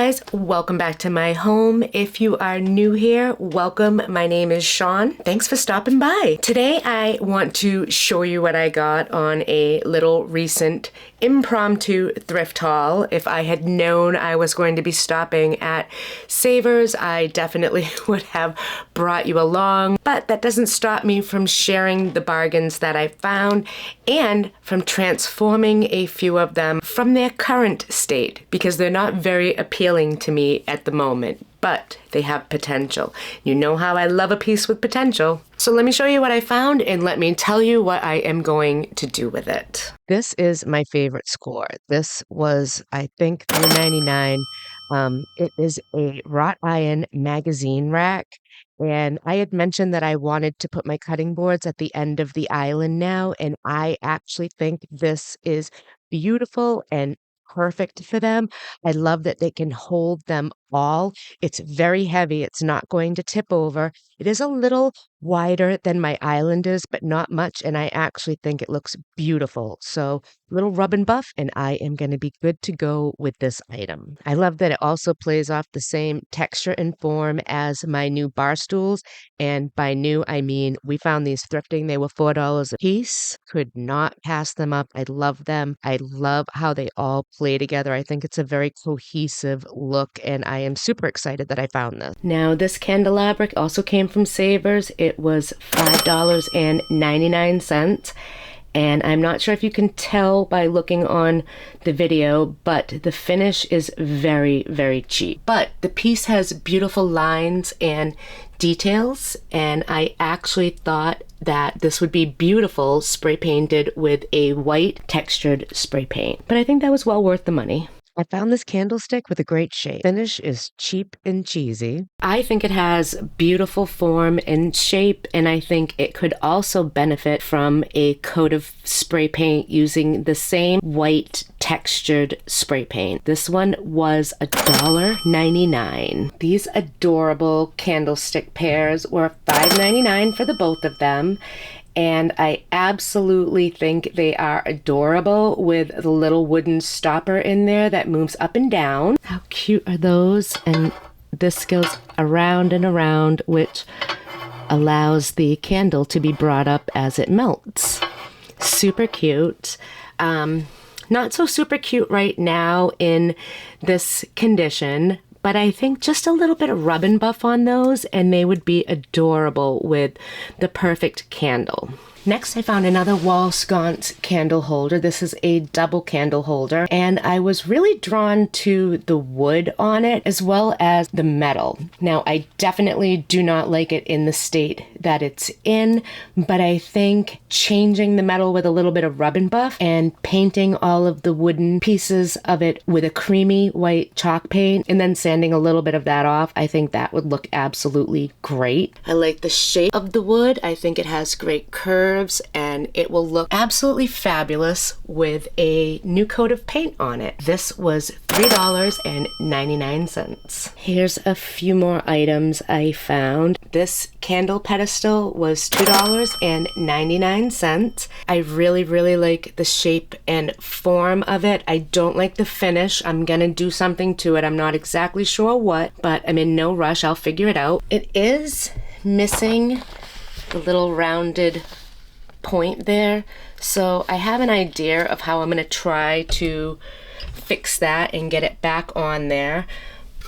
guys, welcome back to my home. If you are new here, welcome. My name is Shawn. Thanks for stopping by. Today I want to show you what I got on a little recent impromptu thrift haul. If I had known I was going to be stopping at Savers, I definitely would have brought you along, but that doesn't stop me from sharing the bargains that I found and from transforming a few of them from their current state, because they're not very appealing to me at the moment, but they have potential. You know how I love a piece with potential. So let me show you what I found and let me tell you what I am going to do with it. This is my favorite score. This was, I think, $3.99. It is a wrought iron magazine rack. And I had mentioned that I wanted to put my cutting boards at the end of the island now, and I actually think this is beautiful and perfect for them. I love that they can hold them all. It's very heavy. It's not going to tip over. It is a little wider than my Islanders, but not much, and I actually think it looks beautiful. So little rub and buff, and I am going to be good to go with this item. I love that it also plays off the same texture and form as my new bar stools, and by new, I mean we found these thrifting. They were $4 a piece. Could not pass them up. I love them. I love how they all play together. I think it's a very cohesive look, and I am super excited that I found this. Now, this candelabra also came from Savers. It was $5.99. And I'm not sure if you can tell by looking on the video, but the finish is very, very cheap. But the piece has beautiful lines and details, and I actually thought that this would be beautiful spray painted with a white textured spray paint. But I think that was well worth the money. I found this candlestick with a great shape. Finish is cheap and cheesy. I think it has beautiful form and shape, and I think it could also benefit from a coat of spray paint using the same white textured spray paint. This one was $1.99. These adorable candlestick pairs were $5.99 for the both of them. And I absolutely think they are adorable with the little wooden stopper in there that moves up and down. How cute are those? And this goes around and around, which allows the candle to be brought up as it melts. Super cute. Not so super cute right now in this condition, but I think just a little bit of rub and buff on those and they would be adorable with the perfect candle. Next, I found another wall sconce candle holder. This is a double candle holder, and I was really drawn to the wood on it as well as the metal. Now, I definitely do not like it in the state that it's in, but I think changing the metal with a little bit of rub and buff and painting all of the wooden pieces of it with a creamy white chalk paint and then sanding a little bit of that off, I think that would look absolutely great. I like the shape of the wood. I think it has great curves, and it will look absolutely fabulous with a new coat of paint on it. This was $3.99. Here's a few more items I found. This candle pedestal was $2.99. I really like the shape and form of it. I don't like the finish. I'm gonna do something to it. I'm not exactly sure what, but I'm in no rush. I'll figure it out. It is missing the little rounded point there, so I have an idea of how I'm going to try to fix that and get it back on there.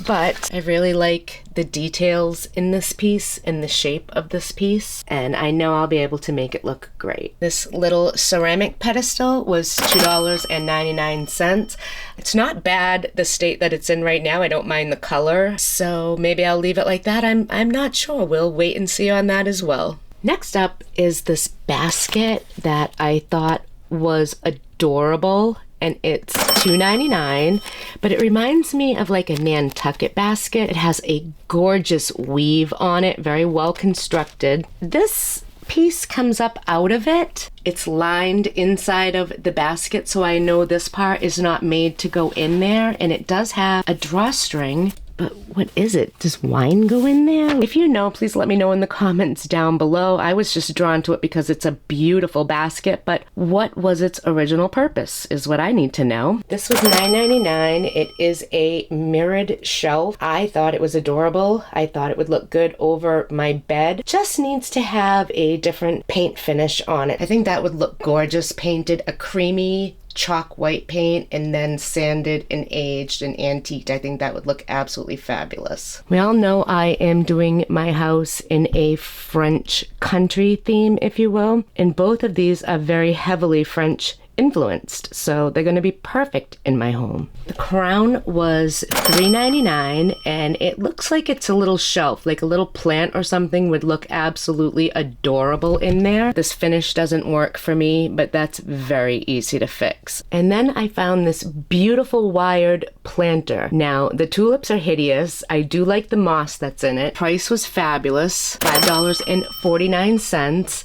But I really like the details in this piece and the shape of this piece, and I know I'll be able to make it look great. This little ceramic pedestal was $2.99. It's not bad, the state that it's in right now. I don't mind the color, so maybe I'll leave it like that. I'm not sure. We'll wait and see on that as well. Next up is this basket that I thought was adorable, and it's $2.99, but it reminds me of like a Nantucket basket. It has a gorgeous weave on it, very well constructed. This piece comes up out of it. It's lined inside of the basket, so I know this part is not made to go in there, and it does have a drawstring But what is it? Does wine go in there? If you know, please let me know in the comments down below. I was just drawn to it because it's a beautiful basket, but what was its original purpose is what I need to know. This was $9.99. It is a mirrored shelf. I thought it was adorable. I thought it would look good over my bed. Just needs to have a different paint finish on it. I think that would look gorgeous painted a creamy chalk white paint and then sanded and aged and antiqued. I think that would look absolutely fabulous. We all know I am doing my house in a French country theme, if you will, and both of these are very heavily French influenced, so they're going to be perfect in my home. The crown was $3.99 and it looks like it's a little shelf, like a little plant or something would look absolutely adorable in there. This finish doesn't work for me, but that's very easy to fix. And then I found this beautiful wired planter. Now the tulips are hideous. I do like the moss that's in it. Price was fabulous, $5.49.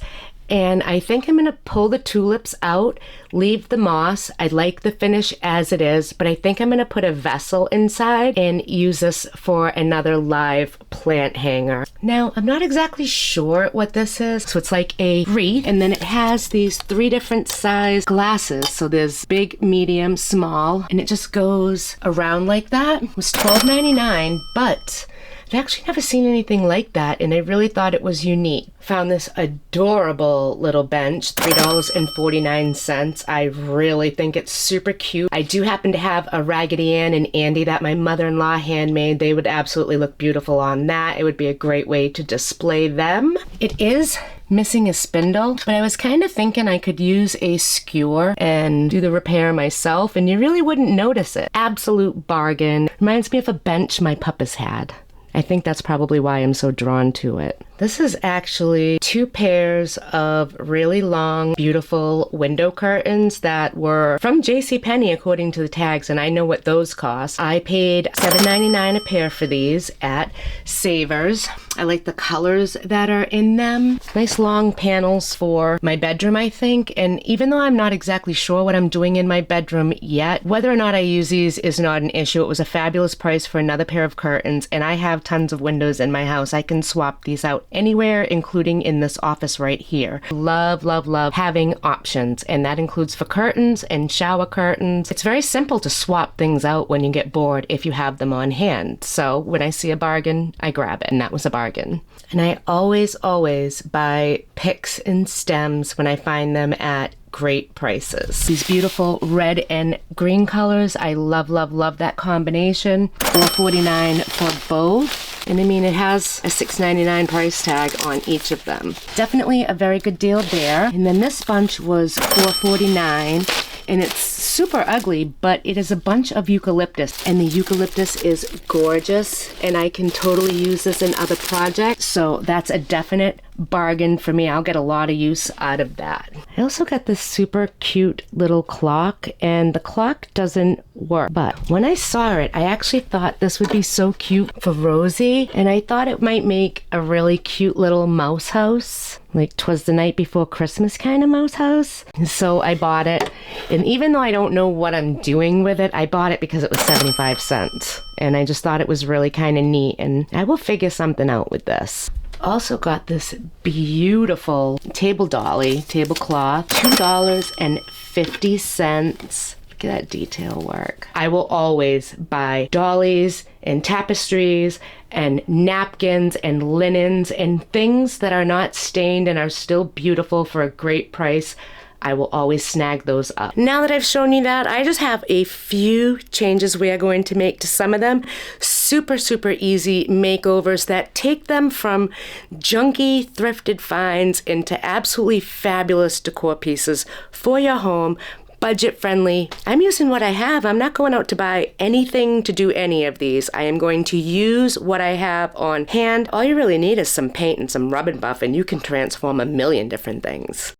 And I think I'm going to pull the tulips out, leave the moss. I like the finish as it is, but I think I'm going to put a vessel inside and use this for another live plant hanger. Now, I'm not exactly sure what this is. So it's like a wreath, and then it has these 3 different size glasses. So there's big, medium, small, and it just goes around like that. It was $12.99, but I've actually never seen anything like that, and I really thought it was unique. Found this adorable little bench, $3.49. I really think it's super cute. I do happen to have a Raggedy Ann and Andy that my mother-in-law handmade. They would absolutely look beautiful on that. It would be a great way to display them. It is missing a spindle, but I was kind of thinking I could use a skewer and do the repair myself, and you really wouldn't notice it. Absolute bargain. Reminds me of a bench my puppas had. I think that's probably why I'm so drawn to it. This is actually 2 pairs of really long, beautiful window curtains that were from JCPenney according to the tags, and I know what those cost. I paid $7.99 a pair for these at Savers. I like the colors that are in them. Nice long panels for my bedroom, I think, and even though I'm not exactly sure what I'm doing in my bedroom yet, whether or not I use these is not an issue. It was a fabulous price for another pair of curtains, and I have tons of windows in my house. I can swap these out anywhere, including in this office right here. Love, love, love having options, and that includes for curtains and shower curtains. It's very simple to swap things out when you get bored if you have them on hand. So when I see a bargain, I grab it, and that was a bargain. And I always buy picks and stems when I find them at great prices. These beautiful red and green colors, I love, love, love that combination. $4.49 for both. And I mean, it has a $6.99 price tag on each of them. Definitely a very good deal there. And then this bunch was $4.49. And it's super ugly, but it is a bunch of eucalyptus, and the eucalyptus is gorgeous, and I can totally use this in other projects, so that's a definite bargain for me. I'll get a lot of use out of that. I also got this super cute little clock, and the clock doesn't work, but when I saw it, I actually thought this would be so cute for Rosie, and I thought it might make a really cute little mouse house, like 'Twas the Night Before Christmas kind of mouse house. And so I bought it, and even though I don't know what I'm doing with it, I bought it because it was 75 cents, and I just thought it was really kind of neat, and I will figure something out with this. Also got this beautiful table dolly, tablecloth, $2.50. Look at that detail work. I will always buy dollies and tapestries and napkins and linens and things that are not stained and are still beautiful for a great price. I will always snag those up. Now that I've shown you that, I just have a few changes we are going to make to some of them. Super, super easy makeovers that take them from junky thrifted finds into absolutely fabulous decor pieces for your home. Budget friendly. I'm using what I have. I'm not going out to buy anything to do any of these. I am going to use what I have on hand. All you really need is some paint and some rub and buff, and you can transform a million different things.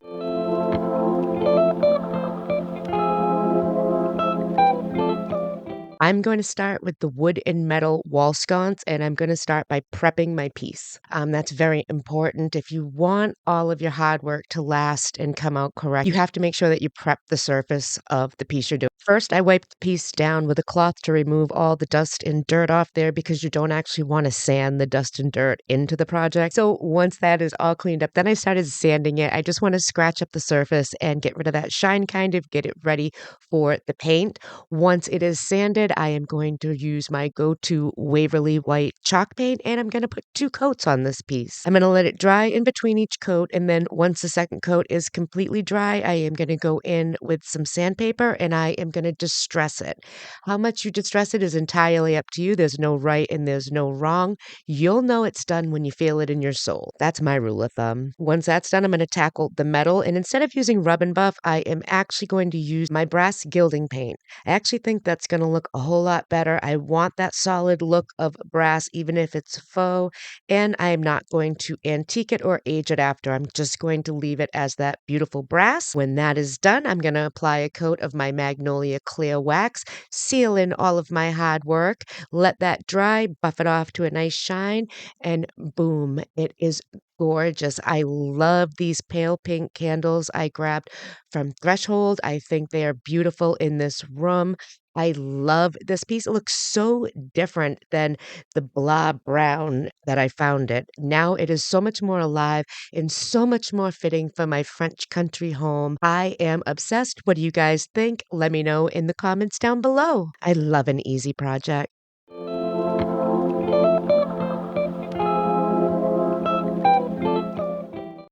I'm going to start with the wood and metal wall sconce, and I'm going to start by prepping my piece. That's very important. If you want all of your hard work to last and come out correct, you have to make sure that you prep the surface of the piece you're doing. First, I wipe the piece down with a cloth to remove all the dust and dirt off there because you don't actually want to sand the dust and dirt into the project. So once that is all cleaned up, then I started sanding it. I just want to scratch up the surface and get rid of that shine, kind of get it ready for the paint. Once it is sanded, I am going to use my go-to Waverly White chalk paint, and I'm going to put 2 coats on this piece. I'm going to let it dry in between each coat, and then once the second coat is completely dry, I am going to go in with some sandpaper, and I am going to distress it. How much you distress it is entirely up to you. There's no right and there's no wrong. You'll know it's done when you feel it in your soul. That's my rule of thumb. Once that's done, I'm going to tackle the metal, and instead of using rub and buff, I am actually going to use my brass gilding paint. I actually think that's going to look a whole lot better. I want that solid look of brass, even if it's faux, and I am not going to antique it or age it after. I'm just going to leave it as that beautiful brass. When that is done, I'm going to apply a coat of my Magnolia Clear Wax, seal in all of my hard work, let that dry, buff it off to a nice shine, and boom, it is gorgeous. I love these pale pink candles I grabbed from Threshold. I think they are beautiful in this room. I love this piece. It looks so different than the blah brown that I found it. Now it is so much more alive and so much more fitting for my French country home. I am obsessed. What do you guys think? Let me know in the comments down below. I love an easy project.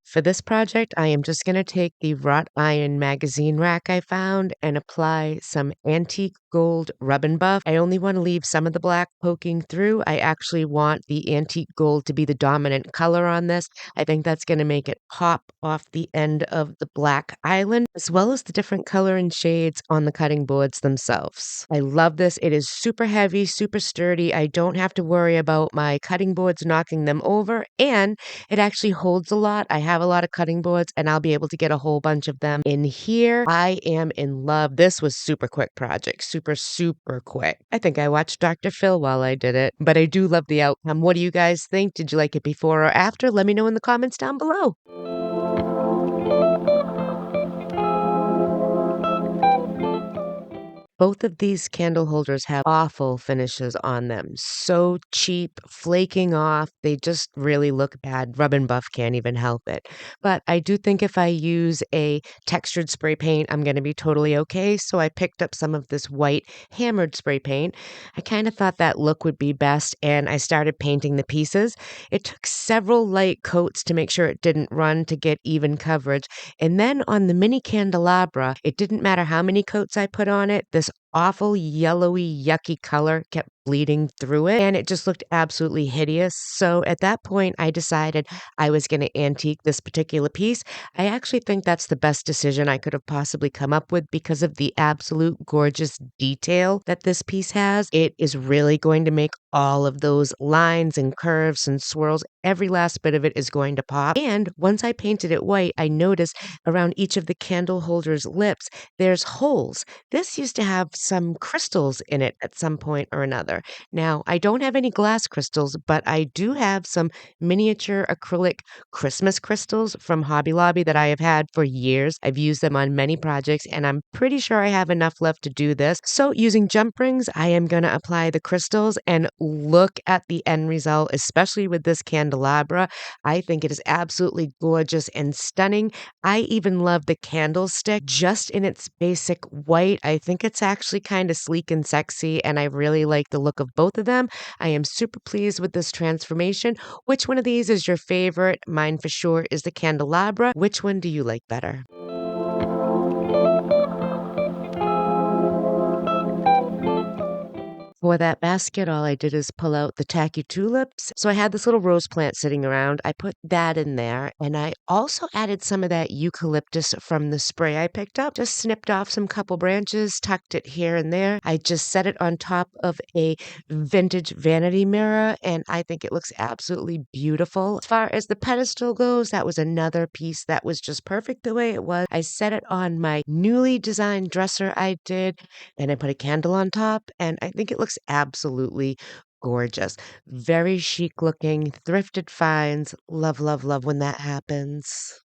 For this project, I am just going to take the wrought iron magazine rack I found and apply some antique gold rub and buff. I only want to leave some of the black poking through. I actually want the antique gold to be the dominant color on this. I think that's going to make it pop off the end of the black island, as well as the different color and shades on the cutting boards themselves. I love this. It is super heavy, super sturdy. I don't have to worry about my cutting boards knocking them over, and it actually holds a lot. I have a lot of cutting boards, and I'll be able to get a whole bunch of them in here. I am in love. This was super quick project. Super quick. I think I watched Dr. Phil while I did it, but I do love the outcome. What do you guys think? Did you like it before or after? Let me know in the comments down below. Both of these candle holders have awful finishes on them. So cheap, flaking off. They just really look bad. Rub and buff can't even help it. But I do think if I use a textured spray paint, I'm going to be totally okay. So I picked up some of this white hammered spray paint. I kind of thought that look would be best, and I started painting the pieces. It took several light coats to make sure it didn't run to get even coverage. And then on the mini candelabra, it didn't matter how many coats I put on it. This awful yellowy, yucky color kept bleeding through it, and it just looked absolutely hideous. So at that point, I decided I was going to antique this particular piece. I actually think that's the best decision I could have possibly come up with because of the absolute gorgeous detail that this piece has. It is really going to make all of those lines and curves and swirls. Every last bit of it is going to pop. And once I painted it white, I noticed around each of the candle holders' lips, there's holes. This used to have some crystals in it at some point or another. Now, I don't have any glass crystals, but I do have some miniature acrylic Christmas crystals from Hobby Lobby that I have had for years. I've used them on many projects, and I'm pretty sure I have enough left to do this. So using jump rings, I am going to apply the crystals and look at the end result, especially with this candelabra. I think it is absolutely gorgeous and stunning. I even love the candlestick just in its basic white. I think it's actually kind of sleek and sexy, and I really like the look of both of them. I am super pleased with this transformation. Which one of these is your favorite? Mine for sure is the candelabra. Which one do you like better? For that basket, all I did is pull out the tacky tulips. So I had this little rose plant sitting around. I put that in there, and I also added some of that eucalyptus from the spray I picked up. Just snipped off some couple branches, tucked it here and there. I just set it on top of a vintage vanity mirror, and I think it looks absolutely beautiful. As far as the pedestal goes, that was another piece that was just perfect the way it was. I set it on my newly designed dresser I did, and I put a candle on top, and I think it looks absolutely gorgeous. Very chic looking, thrifted finds. Love, love, love when that happens.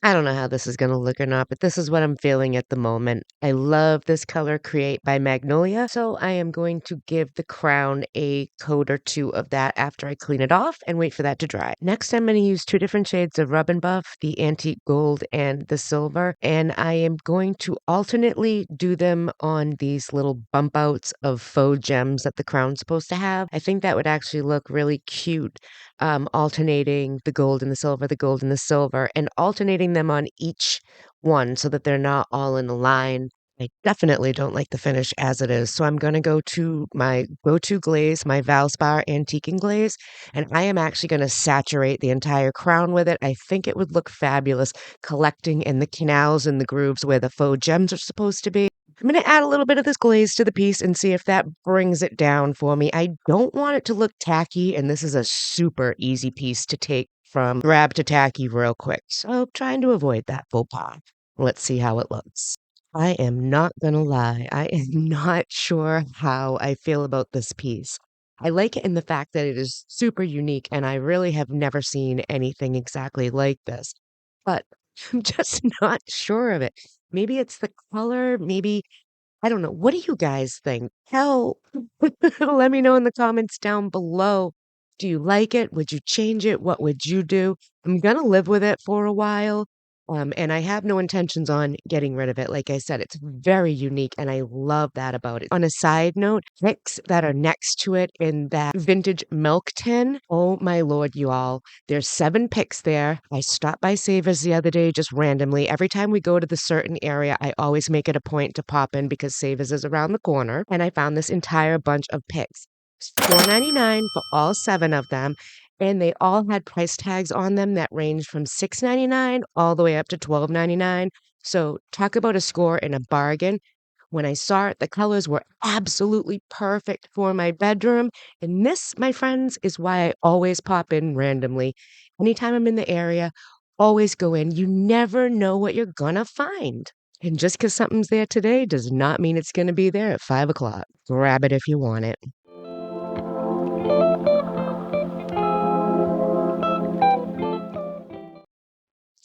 I don't know how this is gonna look or not, but this is what I'm feeling at the moment. I love this color Create by Magnolia, so I am going to give the crown a coat or two of that after I clean it off and wait for that to dry. Next, I'm gonna use two different shades of Rub and Buff, the antique gold and the silver, and I am going to alternately do them on these little bump outs of faux gems that the crown's supposed to have. I think that would actually look really cute, alternating the gold and the silver, the gold and the silver, and alternating them on each one so that they're not all in a line. I definitely don't like the finish as it is. So I'm going to go to my go-to glaze, my Valspar Antiquing glaze, and I am actually going to saturate the entire crown with it. I think it would look fabulous collecting in the canals and the grooves where the faux gems are supposed to be. I'm going to add a little bit of this glaze to the piece and see if that brings it down for me. I don't want it to look tacky, and this is a super easy piece to take from grab to tacky real quick. So trying to avoid that faux pas. Let's see how it looks. I am not going to lie. I am not sure how I feel about this piece. I like it in the fact that it is super unique, and I really have never seen anything exactly like this. But I'm just not sure of it. Maybe it's the color, maybe I don't know. What do you guys think? Hell, let me know in the comments down below. Do you like it? Would you change it? What would you do? I'm gonna live with it for a while. And I have no intentions on getting rid of it. Like I said, it's very unique, and I love that about it. On a side note, picks that are next to it in that vintage milk tin. Oh my lord, you all. There's 7 picks there. I stopped by Savers the other day just randomly. Every time we go to the certain area, I always make it a point to pop in because Savers is around the corner. And I found this entire bunch of picks. $4.99 for all 7 of them. And they all had price tags on them that ranged from $6.99 all the way up to $12.99. So talk about a score and a bargain. When I saw it, the colors were absolutely perfect for my bedroom. And this, my friends, is why I always pop in randomly. Anytime I'm in the area, always go in. You never know what you're gonna find. And just because something's there today does not mean it's gonna be there at 5 o'clock. Grab it if you want it.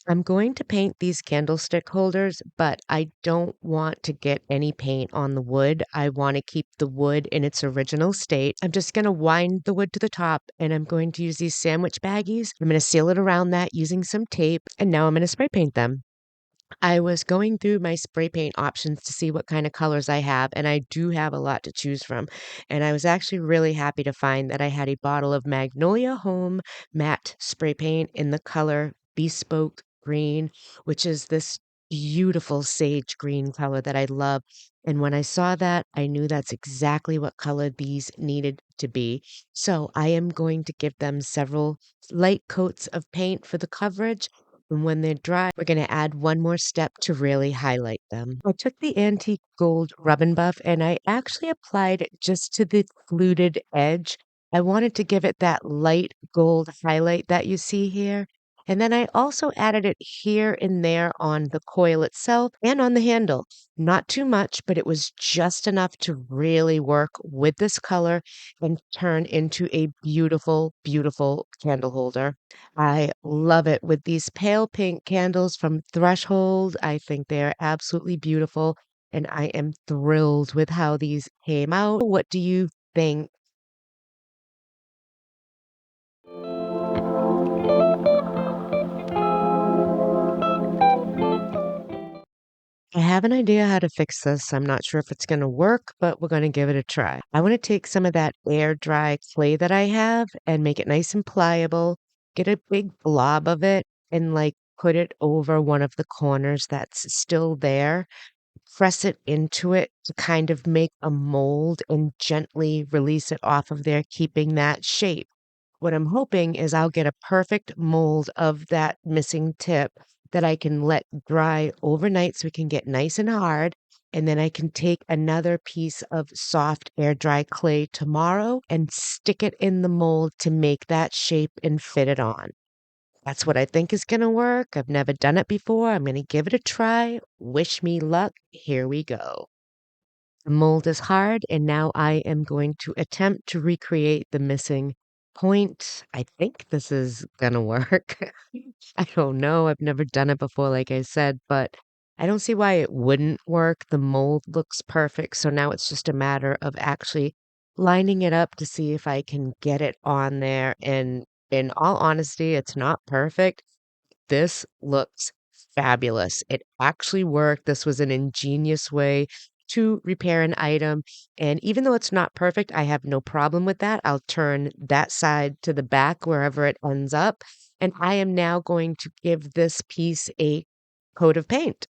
I'm going to paint these candlestick holders, but I don't want to get any paint on the wood. I want to keep the wood in its original state. I'm just going to wind the wood to the top, and I'm going to use these sandwich baggies. I'm going to seal it around that using some tape, and now I'm going to spray paint them. I was going through my spray paint options to see what kind of colors I have, and I do have a lot to choose from. And I was actually really happy to find that I had a bottle of Magnolia Home matte spray paint in the color Bespoke Green, which is this beautiful sage green color that I love. And when I saw that, I knew that's exactly what color these needed to be. So I am going to give them several light coats of paint for the coverage, and when they're dry, we're going to add one more step to really highlight them. I took the antique gold rub and buff and I actually applied it just to the fluted edge. I wanted to give it that light gold highlight that you see here. And then I also added it here and there on the coil itself and on the handle. Not too much, but it was just enough to really work with this color and turn into a beautiful, beautiful candle holder. I love it with these pale pink candles from Threshold. I think they're absolutely beautiful, and I am thrilled with how these came out. What do you think? I have an idea how to fix this. I'm not sure if it's going to work, but we're going to give it a try. I want to take some of that air dry clay that I have and make it nice and pliable, get a big blob of it, and like put it over one of the corners that's still there, press it into it to kind of make a mold and gently release it off of there, keeping that shape. What I'm hoping is I'll get a perfect mold of that missing tip that I can let dry overnight so it can get nice and hard. And then I can take another piece of soft air dry clay tomorrow and stick it in the mold to make that shape and fit it on. That's what I think is going to work. I've never done it before. I'm going to give it a try. Wish me luck. Here we go. The mold is hard, and now I am going to attempt to recreate the missing point. I think this is gonna work. I don't know. I've never done it before, like I said, but I don't see why it wouldn't work. The mold looks perfect, so now it's just a matter of actually lining it up to see if I can get it on there. And in all honesty, it's not perfect. This looks fabulous. It actually worked. This was an ingenious way to repair an item. And even though it's not perfect, I have no problem with that. I'll turn that side to the back wherever it ends up. And I am now going to give this piece a coat of paint.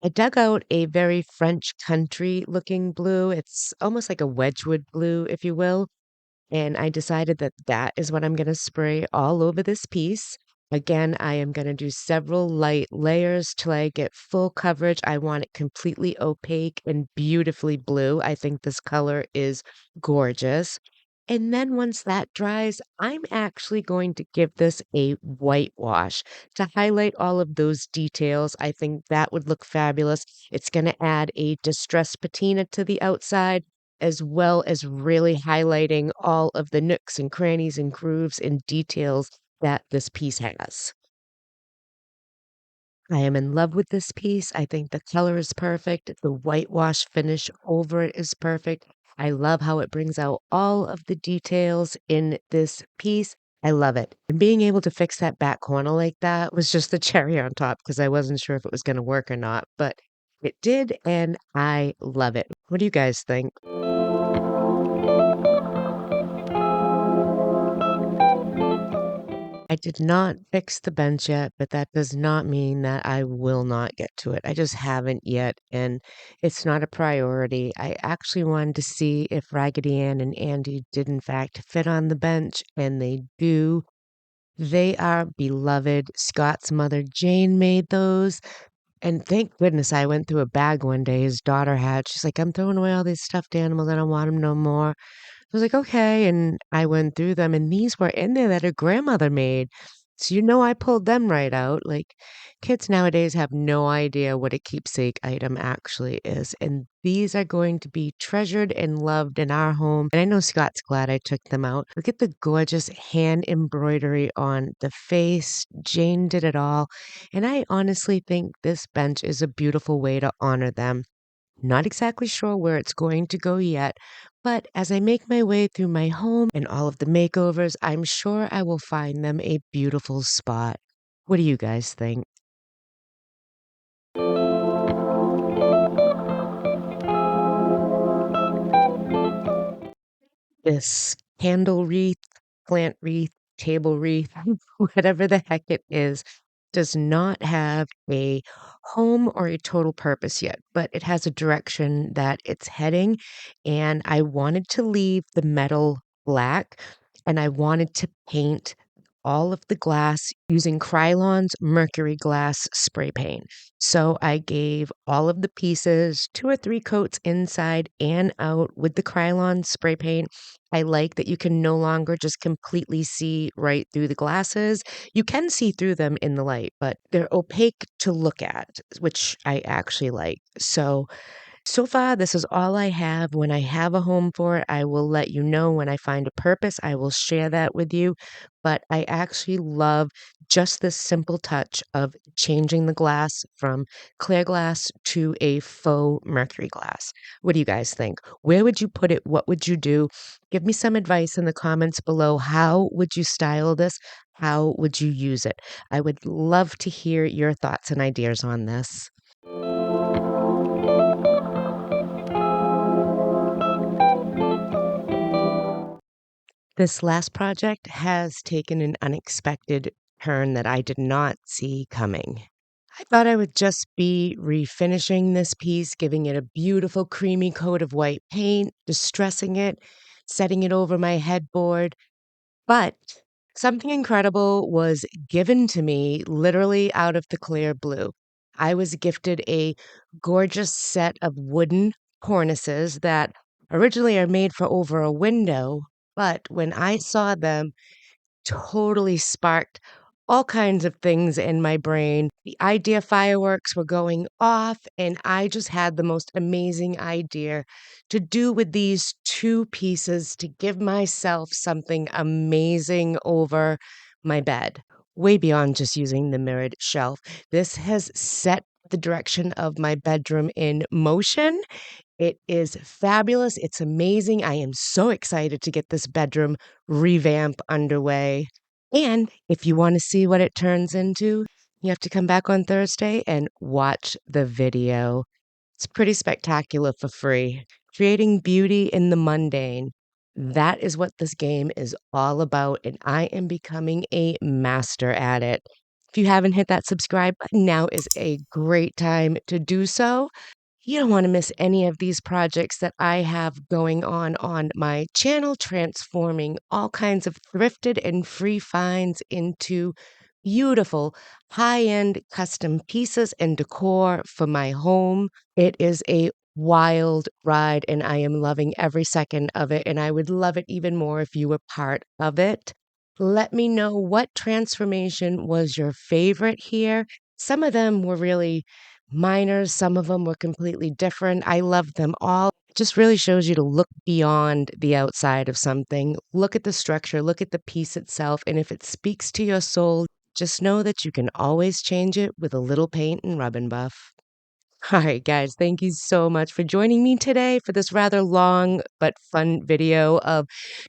I dug out a very French country looking blue. It's almost like a Wedgwood blue, if you will. And I decided that that is what I'm going to spray all over this piece. Again, I am going to do several light layers till I get full coverage. I want it completely opaque and beautifully blue. I think this color is gorgeous. And then once that dries, I'm actually going to give this a whitewash to highlight all of those details. I think that would look fabulous. It's going to add a distressed patina to the outside, as well as really highlighting all of the nooks and crannies and grooves and details that this piece has. I am in love with this piece. I think the color is perfect. The whitewash finish over it is perfect. I love how it brings out all of the details in this piece. I love it. And being able to fix that back corner like that was just the cherry on top because I wasn't sure if it was going to work or not, but it did, and I love it. What do you guys think? I did not fix the bench yet, but that does not mean that I will not get to it. I just haven't yet, and it's not a priority. I actually wanted to see if Raggedy Ann and Andy did in fact fit on the bench, and they do. They are beloved. Scott's mother, Jane, made those. And thank goodness I went through a bag one day his daughter had. She's like, I'm throwing away all these stuffed animals. I don't want them no more. I was like, "Okay," and I went through them, and these were in there that her grandmother made. So, I pulled them right out. Like, kids nowadays have no idea what a keepsake item actually is, and these are going to be treasured and loved in our home, and I know Scott's glad I took them out. Look at the gorgeous hand embroidery on the face. Jane did it all, and I honestly think this bench is a beautiful way to honor them. Not exactly sure where it's going to go yet, but as I make my way through my home and all of the makeovers, I'm sure I will find them a beautiful spot. What do you guys think? This candle wreath, plant wreath, table wreath, whatever the heck it is, does not have a home or a total purpose yet, but it has a direction that it's heading. And I wanted to leave the metal black, and I wanted to paint all of the glass using Krylon's mercury glass spray paint. So I gave all of the pieces 2 or 3 coats inside and out with the Krylon spray paint. I like that you can no longer just completely see right through the glasses. You can see through them in the light, but they're opaque to look at, which I actually like. So far, this is all I have. When I have a home for it, I will let you know. When I find a purpose, I will share that with you. But I actually love just this simple touch of changing the glass from clear glass to a faux mercury glass. What do you guys think? Where would you put it? What would you do? Give me some advice in the comments below. How would you style this? How would you use it? I would love to hear your thoughts and ideas on this. This last project has taken an unexpected turn that I did not see coming. I thought I would just be refinishing this piece, giving it a beautiful creamy coat of white paint, distressing it, setting it over my headboard. But something incredible was given to me literally out of the clear blue. I was gifted a gorgeous set of wooden cornices that originally are made for over a window, but when I saw them, totally sparked all kinds of things in my brain. The idea fireworks were going off, and I just had the most amazing idea to do with these two pieces to give myself something amazing over my bed, way beyond just using the mirrored shelf. This has set the direction of my bedroom in motion. It is fabulous. It's amazing. I am so excited to get this bedroom revamp underway. And if you want to see what it turns into, you have to come back on Thursday and watch the video. It's pretty spectacular for free. Creating beauty in the mundane. That is what this game is all about, and I am becoming a master at it. If you haven't hit that subscribe button, now is a great time to do so. You don't want to miss any of these projects that I have going on my channel, transforming all kinds of thrifted and free finds into beautiful high-end custom pieces and decor for my home. It is a wild ride, and I am loving every second of it, and I would love it even more if you were part of it. Let me know what transformation was your favorite here. Some of them were really minors, some of them were completely different. I love them all. It just really shows you to look beyond the outside of something. Look at the structure, look at the piece itself, and if it speaks to your soul, just know that you can always change it with a little paint and rub and buff. All right, guys, thank you so much for joining me today for this rather long but fun video of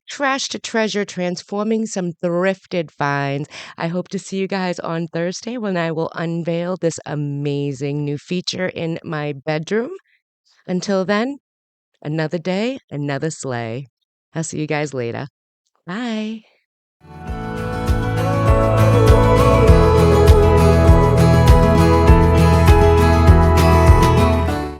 trash to treasure, transforming some thrifted finds. I hope to see you guys on Thursday when I will unveil this amazing new feature in my bedroom. Until then, another day, another sleigh. I'll see you guys later. Bye.